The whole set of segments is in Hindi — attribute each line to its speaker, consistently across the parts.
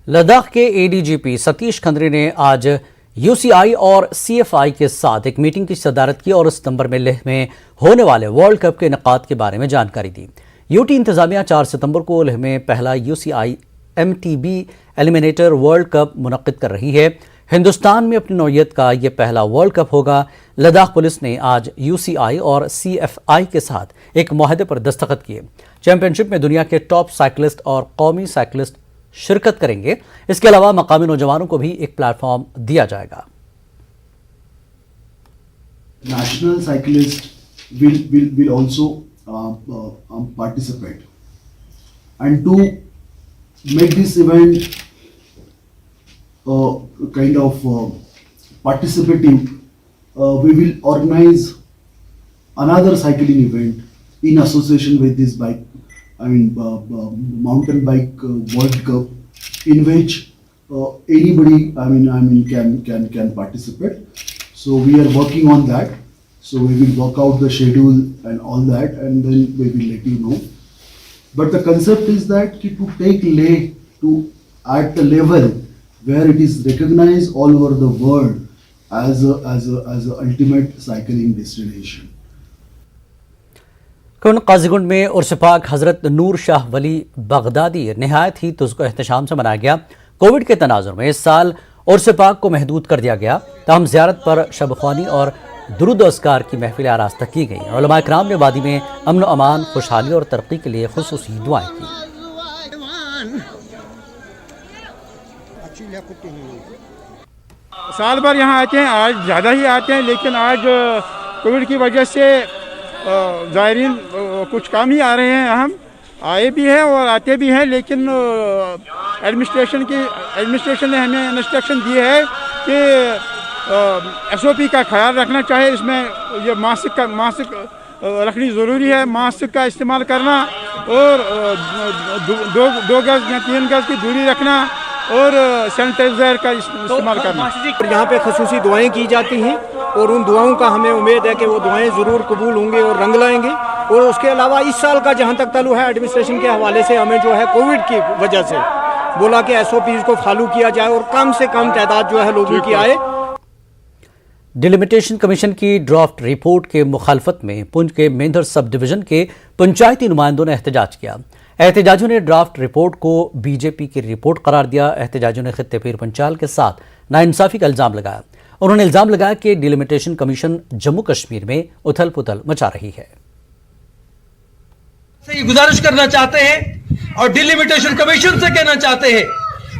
Speaker 1: लद्दाख के एडीजीपी सतीश खंद्रे ने आज यूसीआई और सीएफआई के साथ एक मीटिंग की सदारत की और सितंबर में लेह में होने वाले वर्ल्ड कप के इनेकाद के बारे में जानकारी दी। यूटी इंतजामिया 4 सितंबर को लेह में पहला UCI MTB eliminator world cup मुनक्किद कर रही है। हिंदुस्तान में अपनी नौयत का यह पहला वर्ल्ड कप होगा। लद्दाख पुलिस ने आज यूसीआई और सीएफआई के साथ एक मुआहदे पर दस्तखत किए। चैंपियनशिप में दुनिया के टॉप साइकिलिस्ट और कौमी साइकिलिस्ट शिरकत करेंगे। इसके अलावा मकामी नौजवानों को भी एक प्लेटफॉर्म दिया जाएगा।
Speaker 2: National cyclists will also participate, and to make this event kind of participative, we will organize another cycling event in association with this bike. Mountain bike World Cup, in which anybody can participate. So we are working on that. So we will work out the schedule and all that, and then we will let you know. But the concept is that to take Leh to at the level where it is recognized all over the world as a ultimate cycling destination.
Speaker 1: Qazigund में उर्स पाक हजरत नूर शाह वली बगदादी नहायत ही तुज़्को एहतशाम से मनाया गया। कोविड के तनाजुर में इस साल उर्स पाक को महदूद कर दिया गया। ताहम ज़ियारत पर शब-ख्वानी और दुरूद अस्कार की महफिल आरास्ता की गई। उलमा इकराम ने वादी में अमन अमान, खुशहाली और तरक्की के लिए खुसूसी दुआएं की।
Speaker 3: साल भर यहाँ आते हैं, आज ज़्यादा ही आते हैं, लेकिन आज कोविड की वजह से ज़ायरीन कुछ कम ही आ रहे हैं। हम आए भी हैं और आते भी हैं, लेकिन एडमिनिस्ट्रेशन ने हमें इंस्ट्रक्शन दी है कि एसओपी का ख्याल रखना चाहिए। इसमें ये मास्क रखनी ज़रूरी है, मास्क का इस्तेमाल करना और 2 गज या 3 गज की दूरी रखना और सैनिटाइजर का इस्तेमाल करना।
Speaker 4: यहाँ पे खसूसी दुआएं की जाती हैं और उन दुआओं का हमें उम्मीद है कि वो दुआएं ज़रूर कबूल होंगी और रंग लाएंगे। और उसके अलावा इस साल का जहाँ तक ताल्लुक है, एडमिनिस्ट्रेशन के हवाले से हमें जो है कोविड की वजह से बोला कि एसओपीज़ को फॉलो किया जाए और कम से कम तादाद जो है लोगों की आए।
Speaker 1: डिलिमिटेशन कमीशन की ड्राफ्ट रिपोर्ट के मुखालफत में पुंछ के मेंढर सब डिवीजन के पंचायती नुमाइंदों ने एहतजाज किया। एहतजाजियों ने ड्राफ्ट रिपोर्ट को बीजेपी की रिपोर्ट करार दिया। एहतजाजियों ने खित्ते पीर पंचाल के साथ नाइंसाफी का इल्जाम लगाया। उन्होंने इल्जाम लगाया कि डिलिमिटेशन कमीशन जम्मू कश्मीर में उथल पुथल मचा रही है।
Speaker 5: गुजारिश करना चाहते हैं और डिलिमिटेशन कमीशन से कहना चाहते हैं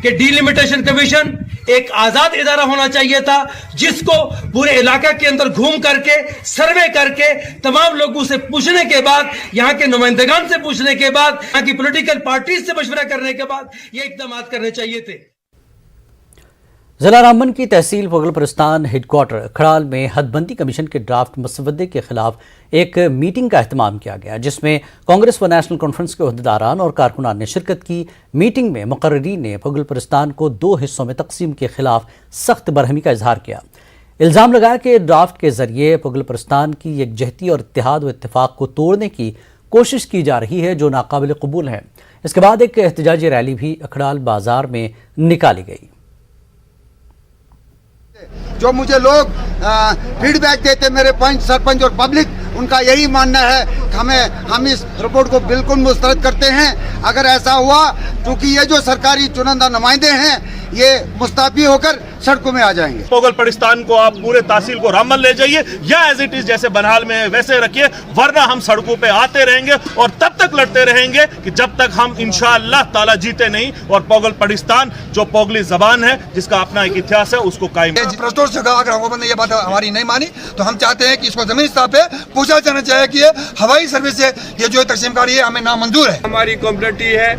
Speaker 5: कि डिलिमिटेशन कमीशन एक आजाद इदारा होना चाहिए था, जिसको पूरे इलाके के अंदर घूम करके सर्वे करके तमाम लोगों से पूछने के बाद, यहाँ के नुमाइंदगान से पूछने के बाद, यहाँ की पॉलिटिकल पार्टीज से मशवरा करने के बाद ये इकदाम करने चाहिए थे।
Speaker 1: जिला रामबन की तहसील पगलपरिस्तान हेडक्वार्टर खड़ाल में हदबंदी कमीशन के ड्राफ्ट मसवदे के खिलाफ एक मीटिंग का एहतमाम किया गया, जिसमें कांग्रेस व नेशनल कॉन्फ्रेंस के अहदेदारान और कारकुनान ने शिरकत की। मीटिंग में मुकर्रीरीन ने पगलपरिस्तान को 2 हिस्सों में तकसीम के खिलाफ सख्त बरहमी का इजहार किया। इल्ज़ाम लगाया कि ड्राफ्ट के जरिए पगलपरिस्तान की यकजहती और इत्तेहाद व इत्तेफाक को तोड़ने की कोशिश की जा रही है, जो नाकाबिल कबूल है। इसके बाद एक एहतजाजी रैली भी अखड़ाल बाजार में निकाली गई।
Speaker 6: जो मुझे लोग फीडबैक देते, मेरे पंच, सरपंच और पब्लिक, उनका यही मानना है कि हम इस रिपोर्ट को बिल्कुल मुस्तरद करते हैं। अगर ऐसा हुआ, क्योंकि ये जो सरकारी चुनिंदा नुमाइंदे हैं ये मुस्ताफी होकर सड़कों में आ जाएंगे।
Speaker 7: पगलपरिस्तान को आप पूरे तहसील को रामबन ले जाइए या एज इट इज जैसे बनहाल में वैसे रखिए, वरना हम सड़कों पे आते रहेंगे और तब तक लड़ते रहेंगे कि जब तक हम इंशाअल्लाह ताला जीते नहीं और पगलपरिस्तान जो पोगली जबान है, जिसका अपना एक इतिहास है, उसको कायम।
Speaker 8: प्रस्तुत से अगर हुकूमत ने ये बात हमारी नहीं मानी तो हम चाहते हैं कि इसको जमीनी सतह पे पूछा जाना चाहिए कि ये हवाई सर्विस से ये जो तकसीमकारी है हमें नामंजूर है।
Speaker 9: हमारी कम्युनिटी है,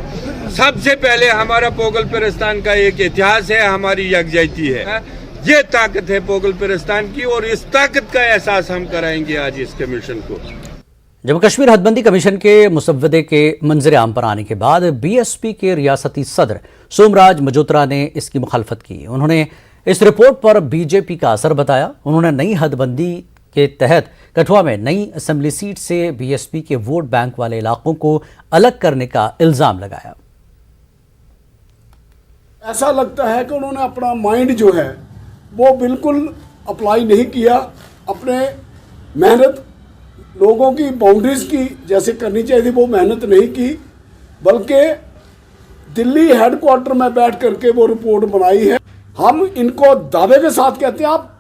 Speaker 9: सबसे पहले हमारा पगलपरिस्तान का एक इतिहास है, हमारी यकजहती है। ये ताकत है पगलपरिस्तान की और इस ताकत का एहसास हम कराएंगे आज इस कमीशन को।
Speaker 1: जम्मू कश्मीर हदबंदी कमीशन के मुसव्वदे के मंजर आम पर आने के बाद बीएसपी के रियासती सदर सोमराज मजोत्रा ने इसकी मुखालफत की। उन्होंने इस रिपोर्ट पर बीजेपी का असर बताया। उन्होंने नई हदबंदी के तहत कठुआ में नई असेंबली सीट से बीएसपी के वोट बैंक वाले इलाकों को अलग करने का इल्जाम लगाया।
Speaker 10: ऐसा लगता है कि उन्होंने अपना माइंड जो है वो बिल्कुल अप्लाई नहीं किया, अपने मेहनत लोगों की बाउंड्रीज की जैसे करनी चाहिए थी वो मेहनत नहीं की, बल्कि दिल्ली हेडक्वार्टर में बैठ करके वो रिपोर्ट बनाई है। हम इनको दावे के साथ कहते हैं आप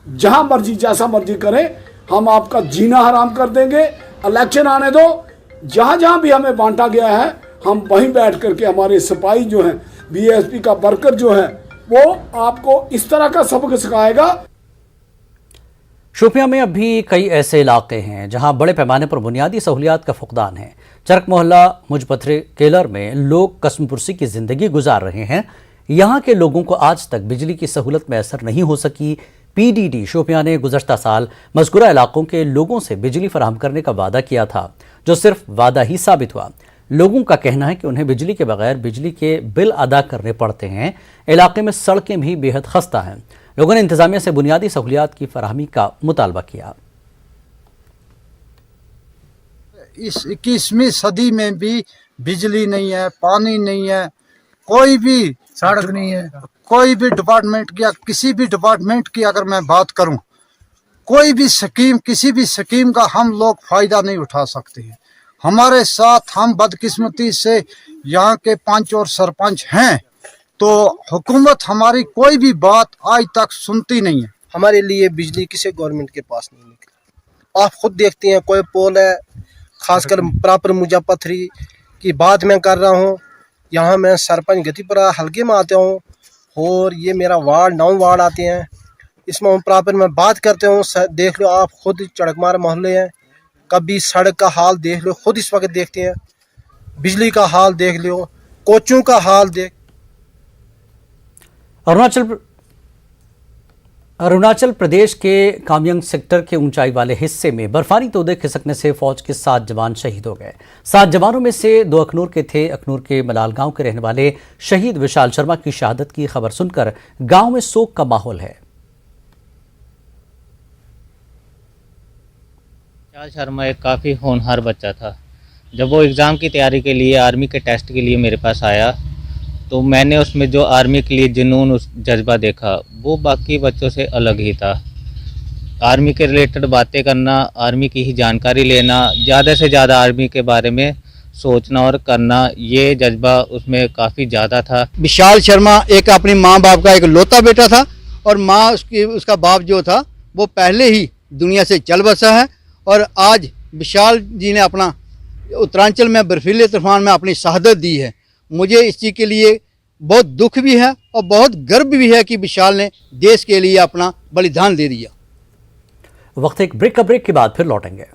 Speaker 10: जहां मर्जी जैसा मर्जी करें, हम आपका जीना हराम कर देंगे, इलेक्शन आने दो, जहां जहां भी हमें बांटा गया है हम वहीं बैठ करके हमारे सिपाही जो हैं, बीएसपी का वर्कर जो है वो आपको इस तरह का सबक सिखाएगा।
Speaker 1: शोपियां में अब भी कई ऐसे इलाके हैं जहां बड़े पैमाने पर बुनियादी सहूलियात का फुकदान है। चरक मोहल्ला मुजपथरे केलर में लोग कसमपुरसी की जिंदगी गुजार रहे हैं। यहां के लोगों को आज तक बिजली की सहूलत मैसर नहीं हो सकी। पीडीडी शोपियां ने गुज़श्ता साल मज़कूरा इलाकों के लोगों से बिजली फराहम करने का वादा किया था, जो सिर्फ वादा ही साबित हुआ। लोगों का कहना है कि उन्हें बिजली के बगैर बिजली के बिल अदा करने पड़ते हैं। इलाके में सड़कें भी बेहद खस्ता हैं। लोगों ने इंतजामिया से बुनियादी सहूलियात की फराहमी का मुतालबा किया।
Speaker 11: इस 21वीं सदी में भी बिजली नहीं है, पानी नहीं है, कोई भी सड़क नहीं है, कोई भी डिपार्टमेंट की या किसी भी डिपार्टमेंट की अगर मैं बात करूं, कोई भी स्कीम, किसी भी स्कीम का हम लोग फायदा नहीं उठा सकते हैं। हमारे साथ हम बदकिस्मती से यहाँ के पंच और सरपंच हैं, तो हुकूमत हमारी कोई भी बात आज तक सुनती नहीं है।
Speaker 12: हमारे लिए बिजली किसी गवर्नमेंट के पास नहीं निकली। आप खुद देखते हैं कोई पोल है, खासकर प्रॉपर मुजफ्फरपथरी की बात मैं कर रहा हूँ। यहाँ मैं सरपंच गतिपुरा हल्के में आता हूँ और ये मेरा वार्ड 9 वार्ड आते हैं। इसमें हम प्रॉपर मैं बात करते हूँ, देख लो आप खुद चड़कमार मोहल्ले हैं, कभी सड़क का हाल देख लो, खुद इस वक्त देखते हैं, बिजली का हाल देख लो, कोचों का हाल देख।
Speaker 1: अरुणाचल प्रदेश के कामयंग सेक्टर के ऊंचाई वाले हिस्से में बर्फानी तोदे खिसकने से फौज के 7 जवान शहीद हो गए। 7 जवानों में से 2 अखनूर के थे। अखनूर के मलाल गांव के रहने वाले शहीद विशाल शर्मा की शहादत की खबर सुनकर गांव में शोक का माहौल है।
Speaker 13: विशाल शर्मा एक काफ़ी होनहार बच्चा था। जब वो एग्ज़ाम की तैयारी के लिए, आर्मी के टेस्ट के लिए मेरे पास आया, तो मैंने उसमें जो आर्मी के लिए जुनून, उस जज्बा देखा, वो बाकी बच्चों से अलग ही था। आर्मी के रिलेटेड बातें करना, आर्मी की ही जानकारी लेना, ज़्यादा से ज़्यादा आर्मी के बारे में सोचना और करना, ये जज्बा उसमें काफ़ी ज़्यादा था।
Speaker 11: विशाल शर्मा एक अपनी माँ बाप का एक लौता बेटा था और माँ उसका बाप जो था वो पहले ही दुनिया से चल बसा है। और आज विशाल जी ने अपना उत्तरांचल में बर्फीले तूफान में अपनी शहादत दी है। मुझे इस चीज़ के लिए बहुत दुख भी है और बहुत गर्व भी है कि विशाल ने देश के लिए अपना बलिदान दे दिया।
Speaker 1: वक्त एक ब्रेक के बाद फिर लौटेंगे।